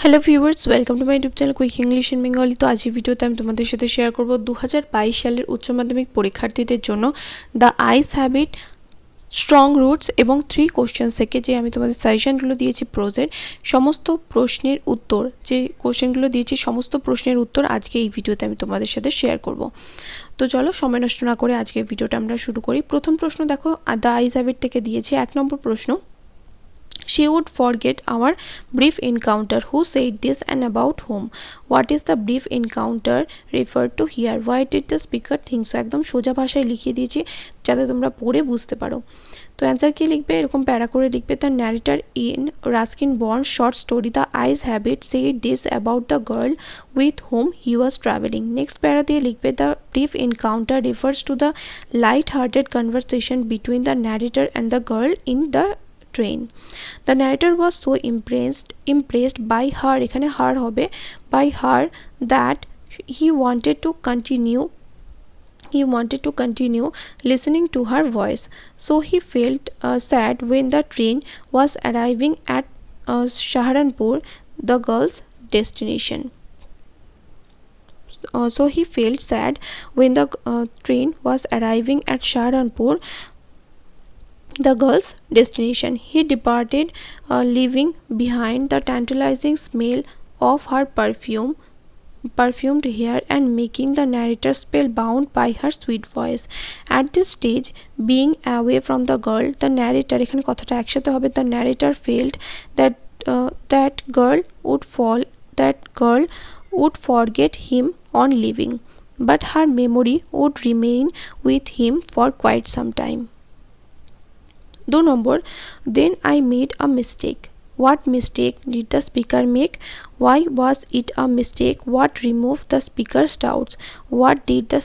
Hello viewers, welcome to my YouTube channel quick English in Bengali. তো আজ এই ভিডিওতে আমি তোমাদের সাথে শেয়ার করব 2022 সালের উচ্চ মাধ্যমিক পরীক্ষার্থীদের জন্য the ice habit, strong roots এবং 3 কোশ্চেন্স থেকে যে আমি তোমাদের সাজেশনগুলো দিয়েছি প্রোজের সমস্ত প্রশ্নের উত্তর, যে কোশ্চেনগুলো দিয়েছি সমস্ত প্রশ্নের উত্তর আজকে এই ভিডিওতে আমি তোমাদের সাথে শেয়ার করব। তো চলো সময় নষ্ট না করে আজকে ভিডিওটা আমরা শুরু করি। প্রথম প্রশ্ন দেখো, দ্য আইস হ্যাবিট থেকে দিয়েছি 1 নম্বর প্রশ্ন। She would forget our brief encounter. Who said this and about whom? What is the brief encounter referred to here? Why did the speaker think so? একদম সোজা ভাষায় লিখিয়ে দিয়েছি যাতে তোমরা পড়ে বুঝতে পারো। তো অ্যান্সার কি লিখবে? এরকম প্যারা করে লিখবে। The narrator in Ruskin Bond short story the ice habit said this about the girl with whom he was traveling. Next প্যারা দিয়ে লিখবে the brief encounter refers to the light-hearted conversation between the narrator and the girl in the train. The narrator was so impressed by her, এখানে her হবে, by her, that he wanted to continue listening to her voice. So he felt sad when the train was arriving at Saharanpur, the girl's destination. So he felt sad when the train was arriving at Saharanpur, the girl's destination. He departed, leaving behind the tantalizing smell of her perfumed hair and making the narrator spellbound by her sweet voice. At this stage, being away from the girl, the narrator, এখানে কথাটা একসাথে হবে, the narrator felt that that girl would forget him on leaving, but her memory would remain with him for quite some time. 2 number, then I made a mistake. What mistake did the speaker make? Why was it a mistake? What removed the speaker's doubts? What did the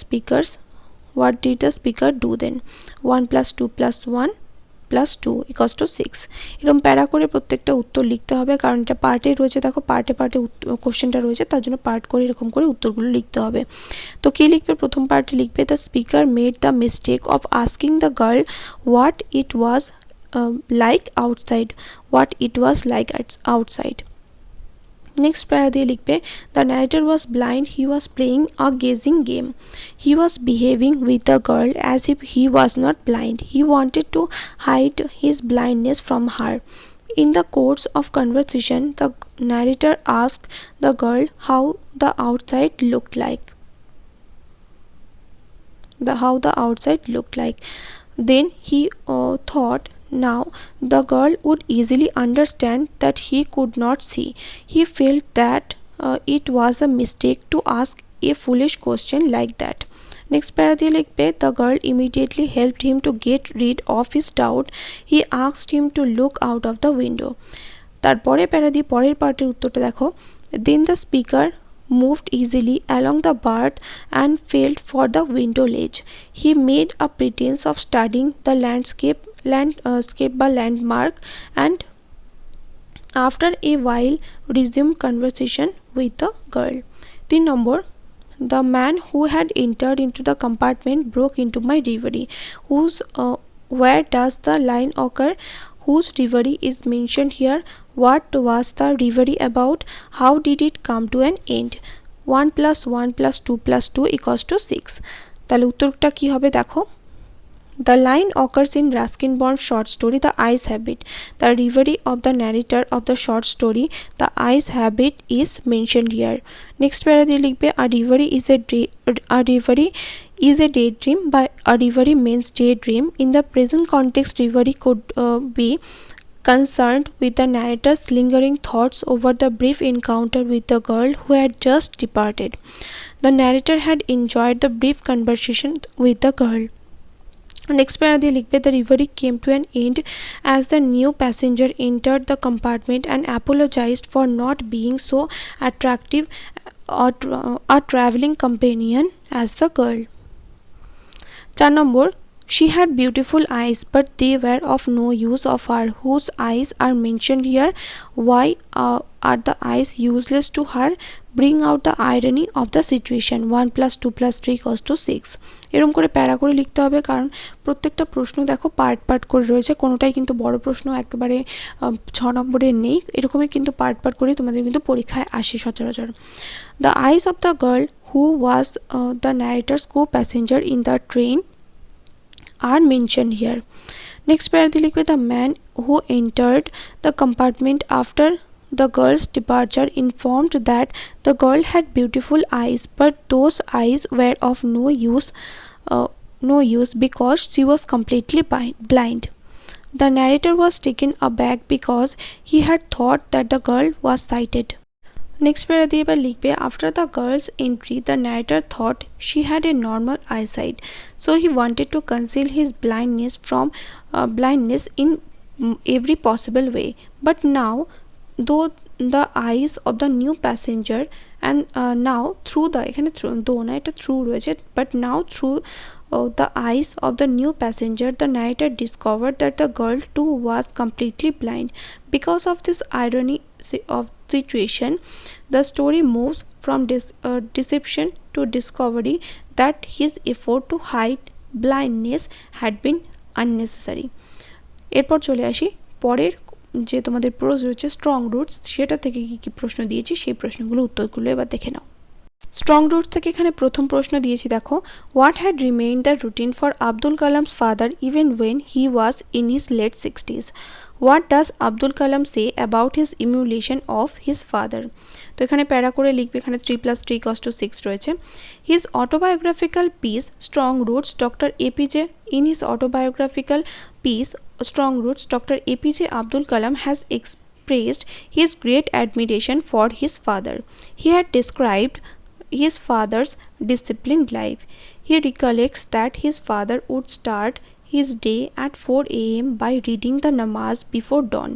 speaker do then? 1 plus 2 plus 1 plus 2 equals to 6. এরকম para করে প্রত্যেকটা উত্তর লিখতে হবে, কারণ এটা পার্টে রয়েছে। দেখো পার্টে কোশ্চেনটা রয়েছে, তার জন্য পার্ট করে এরকম করে উত্তরগুলো লিখতে হবে। তো কি লিখবে? প্রথম পার্টে লিখবে the speaker made the mistake of asking the girl what it was like outside. Next para দিয়ে লিখবে the narrator was blind, he was playing a guessing game. He was behaving with the girl as if he was not blind. He wanted to hide his blindness from her. In the course of conversation, the narrator asked the girl how the outside looked like. Then he thought now the girl would easily understand that he could not see. He felt that it was a mistake to ask a foolish question like that. Next para দিয়ে লিখবে the girl immediately helped him to get rid of his doubt. He asked him to look out of the window. তারপরে প্যারা দিয়ে পরের পার্টের উত্তরটা দেখো, then the speaker moved easily along the berth and felt for the window ledge. He made a pretense of studying the landscape by landmark, and after a while resumed conversation with the girl. 3 number, the man who had entered into the compartment broke into my reverie. Where does the line occur? Whose reverie is mentioned here? What was the reverie about? How did it come to an end? 1 plus 1 plus 2 plus 2 equals to 6. তাহলে উত্তরটা কি হবে দেখো, the line occurs in Ruskin Bond's short story The Ice Habit. The reverie of the narrator of the short story The Ice Habit is mentioned here. Next para দিয়ে লিখবে a reverie is a daydream. By a reverie means daydream. In the present context, reverie could be concerned with the narrator's lingering thoughts over the brief encounter with the girl who had just departed. The narrator had enjoyed the brief conversation with the girl. Next para দিয়ে লিখবে the reverie came to an end as the new passenger entered the compartment and apologized for not being so attractive a traveling companion as the girl. 4 number, she had beautiful eyes, but they were of no use of her. Whose eyes are mentioned here? Why are the eyes useless to her? bring out the irony of the situation. 1 plus 2 plus 3 equals to 6. এরকম করে প্যারা করে লিখতে হবে, কারণ প্রত্যেকটা প্রশ্ন দেখো পার্ট পার্ট করে রয়েছে, কোনোটাই কিন্তু বড় প্রশ্ন একেবারে 6 নম্বরের নেই, এরকমই কিন্তু পার্ট পার্ট করে তোমাদের কিন্তু পরীক্ষায় আসে সচরাচর। The eyes of the girl who was the narrator's co-passenger in the train are mentioned here. Next প্যারা দিয়ে লিখবে the man who entered the compartment after the girl's departure informed that the girl had beautiful eyes, but those eyes were of no use because she was completely blind. The narrator was taken aback because he had thought that the girl was sighted. Next প্যারা দিয়ে এবার লিখবে after the girl's entry the narrator thought she had a normal eyesight, so he wanted to conceal his blindness in every possible way, but now though the eyes of the new passenger and now through the এখানে though না, এটা through রয়েছে, but now through the eyes of the new passenger the narrator discovered that the girl too was completely blind. Because of this irony of situation, the story moves from deception to discovery that his effort to hide blindness had been unnecessary. এরপর চলে আসি পরের যে তোমাদের pros রয়েছে strong roots, সেটা থেকে কি কি প্রশ্ন দিয়েছি সেই প্রশ্নগুলো উত্তরগুলো এবার দেখে নাও। স্ট্রং রুটস থেকে এখানে প্রথম প্রশ্ন দিয়েছি দেখো, what had remained the routine for Abdul Kalam's father even when he was in his late 60s? What does Abdul Kalam say about his emulation of his father? তো এখানে প্যারা করে লিখবে, এখানে 3 plus 3 equals to 6 রয়েছে। His autobiographical piece strong roots doctor APJ in his autobiographical piece Strong Roots, Dr. APJ Abdul Kalam has expressed his great admiration for his father. He had described his father's disciplined life. He recollects that his father would start his day at 4 a.m. by reading the namaz before dawn.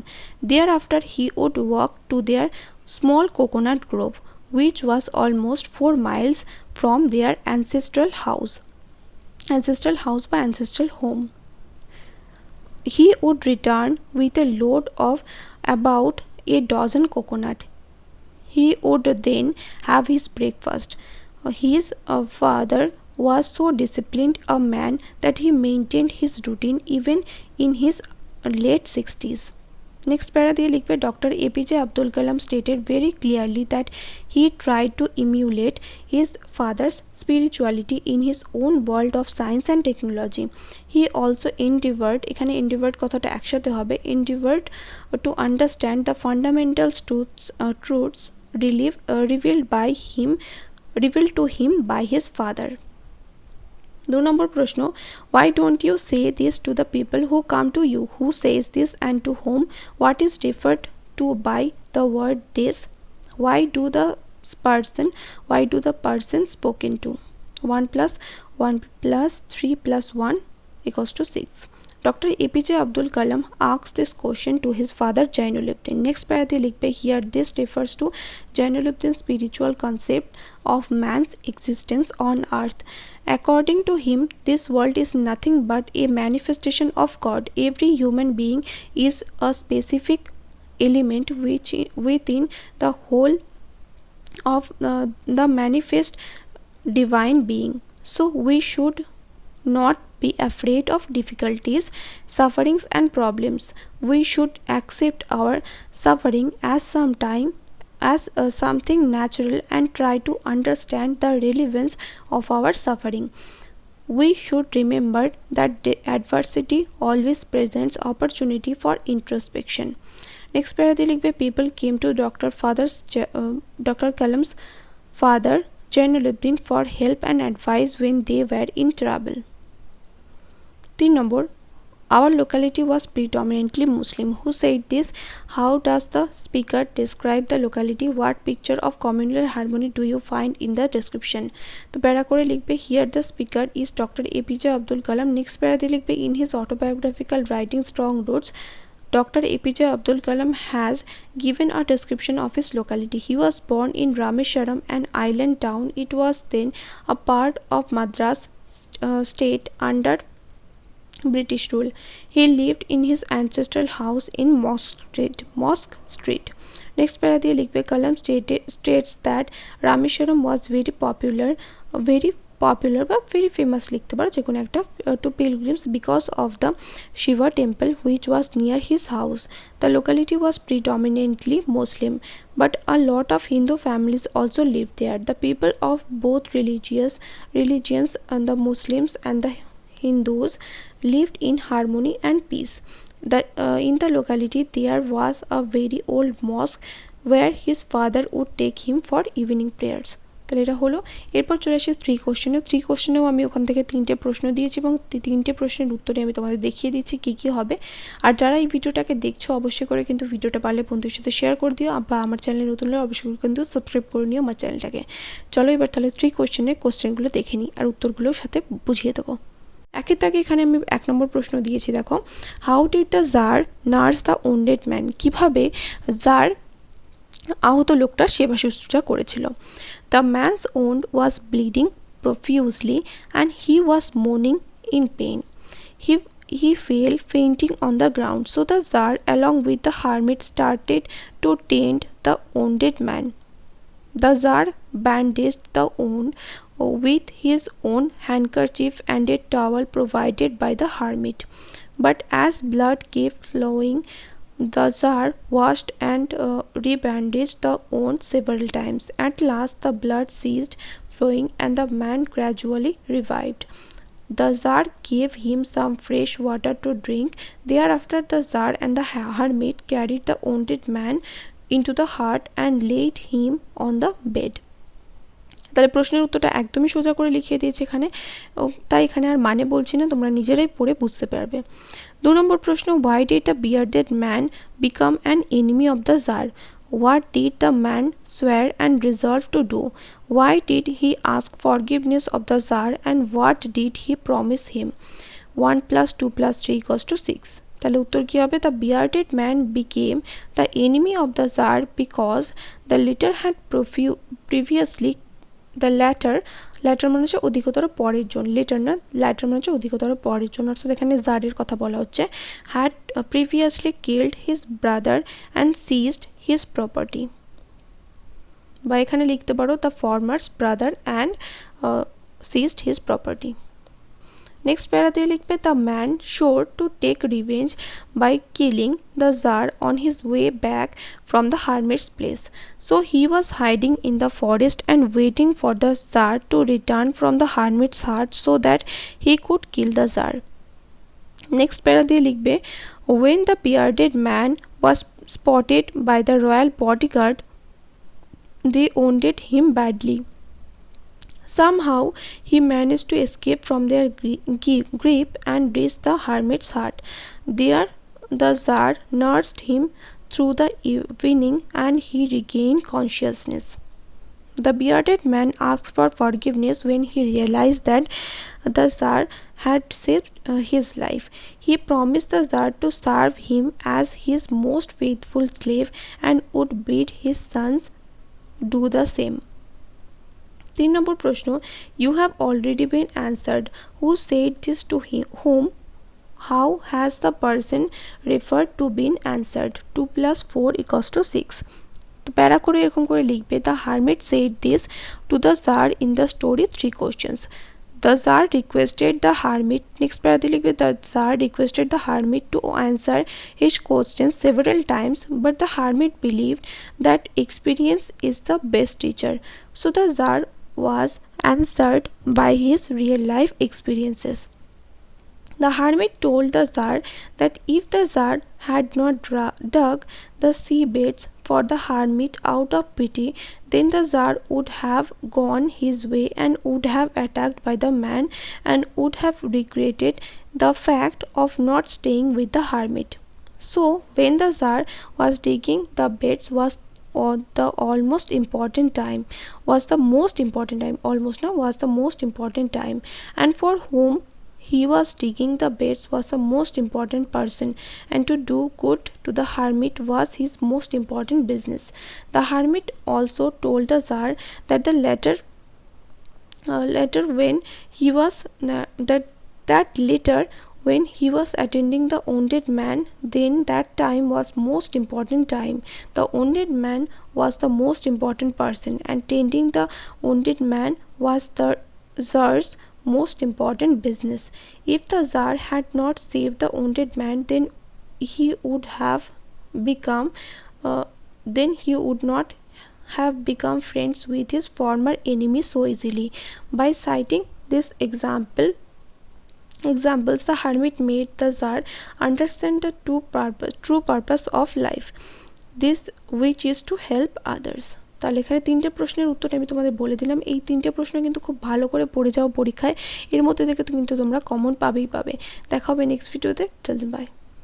Thereafter he would walk to their small coconut grove, which was almost 4 miles from their ancestral house by ancestral home. He would return with a load of about a dozen coconut. He would then have his breakfast. His father was so disciplined a man that he maintained his routine even in his late 60s. Next para দিয়ে লিখবে, Dr. APJ Abdul Kalam stated very clearly that he tried to emulate his father's spirituality in his own world of science and technology. He also endeavored, এখানে endeavored কথাটা একসাথে হবে, endeavored to understand the fundamental truths revealed to him by his father. 2 নম্বর প্রশ্ন, why don't you say this to the people who come to you? Who says this and to whom? What is referred to by the word this? Why do the person spoken to? 1 plus 1 plus 3 plus 1 equals to 6. Dr. APJ Abdul Kalam asked this question to his father Jainuddin. Next para দিয়ে লিখবে, here this refers to Jainuddin's spiritual concept of man's existence on earth. According to him, this world is nothing but a manifestation of God. Every human being is a specific element which within the whole of the manifest divine being. So we should not be afraid of difficulties, sufferings and problems. We should accept our suffering as something natural and try to understand the relevance of our suffering. We should remember that the adversity always presents opportunity for introspection. Next para দিয়ে লিখবে, people came to Dr. Kalam's father Jainuddin for help and advice when they were in trouble. 3 number, our locality was predominantly Muslim. Who said this? How does the speaker describe the locality? What picture of communal harmony do you find in the description? তো প্যারা করে লিখবে, here the speaker is Dr. APJ Abdul Kalam. Next প্যারা দিয়ে লিখবে, in his autobiographical writing Strong Roots, Dr. APJ Abdul Kalam has given a description of his locality. He was born in Rameswaram, an island town. It was then a part of Madras state under British rule. He lived in his ancestral house in Mosque Street. Next প্যারা দিয়ে লিখবে column states that Rameswaram was very popular বা very famous লিখতে পারো যে কোনো একটা to pilgrims because of the Shiva temple which was near his house. The locality was predominantly Muslim, but a lot of Hindu families also lived there. The people of both religions and the Muslims and the Hindus lived in harmony and peace. In the locality there was a very old mosque where his father would take him for evening prayers. তাহলে এটা হলো। এরপর চলে আসি three কোশ্চেনেও আমি ওখান থেকে তিনটে প্রশ্ন দিয়েছি এবং তিনটে প্রশ্নের উত্তরে আমি তোমাদের দেখিয়ে দিচ্ছি কী কী হবে। আর যারা এই ভিডিওটাকে দেখছো অবশ্যই করে কিন্তু ভিডিওটা পারলে বন্ধুদের সাথে শেয়ার করে দিও, বা আমার চ্যানেলে নতুন হলে অবশ্যই করে কিন্তু সাবস্ক্রাইব করে নিও আমার চ্যানেলটাকে। চলো এবার তাহলে থ্রি কোশ্চেনগুলো দেখে নিই আর উত্তরগুলোর সাথে বুঝিয়ে দেবো। একের দাগে এখানে আমি 1 নম্বর প্রশ্ন দিয়েছি, দেখো, how did the czar nurse the wounded man, কীভাবে জার আহত লোকটার সেবা শুশ্রূষা করেছিল। The man's wound was bleeding profusely and he was মোর্নিং in pain. He fell fainting on the ground, so the Tsar along with the hermit started to tend the wounded man. The Tsar bandaged the wound with his own handkerchief and a towel provided by the hermit. But as blood kept flowing, the Tsar washed and rebandaged the wound several times. At last the blood ceased flowing and the man gradually revived. The Tsar gave him some fresh water to drink. Thereafter the Tsar and the hermit carried the wounded man into the hut and laid him on the bed. তাহলে প্রশ্নের উত্তরটা একদমই সোজা করে লিখিয়ে দিয়েছে এখানে, তাই এখানে আর মানে বলছি না, তোমরা নিজেরাই পড়ে বুঝতে পারবে। 2 নম্বর প্রশ্ন, why did the bearded man become an enemy of the Tsar? What did the man swear and resolve to do? Why did he ask forgiveness of the Tsar and what did he promise him? 1 plus 2 plus 3 equals to 6. তাহলে উত্তর কি হবে? The bearded man became the enemy of the Tsar because the latter had previously the latter মানে হচ্ছে অধিকতর পরের জন, letter না, letter মানে হচ্ছে অধিকতর পরের জন, অর্থাৎ এখানে জারের কথা বলা হচ্ছে, had previously killed his brother and seized his property, বা এখানে লিখতে পারো the former's brother and seized his property. Next প্যারা দিয়ে লিখবে the man swore to take revenge by killing the Tsar on his way back from the hermit's place. So he was hiding in the forest and waiting for the Tsar to return from the hermit's hut so that he could kill the Tsar. Next প্যারা দিয়ে লিখবে when the bearded man was spotted by the royal bodyguard, they wounded him badly. Somehow he managed to escape from their grip and reach the hermit's hut. There the Tsar nursed him through the evening and he regained consciousness. The bearded man asked for forgiveness when he realized that the Tsar had saved his life. He promised the Tsar to serve him as his most faithful slave and would bid his sons do the same. 3 নম্বর প্রশ্ন, you have already been answered. Who said this to whom? How has the person referred to been answered? 2 plus 4 equals to 6. তো প্যারা করে এরকম করে লিখবে the hermit said this to the Tsar in the story 3 questions. The Tsar requested the hermit, next প্যারাতে লিখবে the Tsar requested the hermit to answer his questions several times, but the hermit believed that experience is the best teacher. So the Tsar was answered by his real life experiences. The hermit told the Tsar that if the Tsar had not dug the sea beds for the hermit out of pity, then the Tsar would have gone his way and would have attacked by the man and would have regretted the fact of not staying with the hermit. So when the Tsar was digging the beds was the most important time, and for whom he was digging the beds was the most important person, and to do good to the hermit was his most important business. The hermit also told the Tsar that the later when he was that later when he was attending the wounded man, then that time was most important time. The wounded man was the most important person, and tending the wounded man was the czar's most important business. If the czar had not saved the wounded man, he would have become uh, then he would not have become friends with his former enemy so easily. By citing this examples, the hermit made the Tsar understand the true purpose of life, this which is to help others. তাহলে এখানে তিনটে প্রশ্নের উত্তর আমি তোমাদের বলে দিলাম। এই তিনটে প্রশ্ন কিন্তু খুব ভালো করে পড়ে যাও পরীক্ষায়, এর মধ্যে থেকে কিন্তু তোমরা কমন পাবেই পাবে। দেখা হবে নেক্সট ভিডিওতে। চলুন বাই।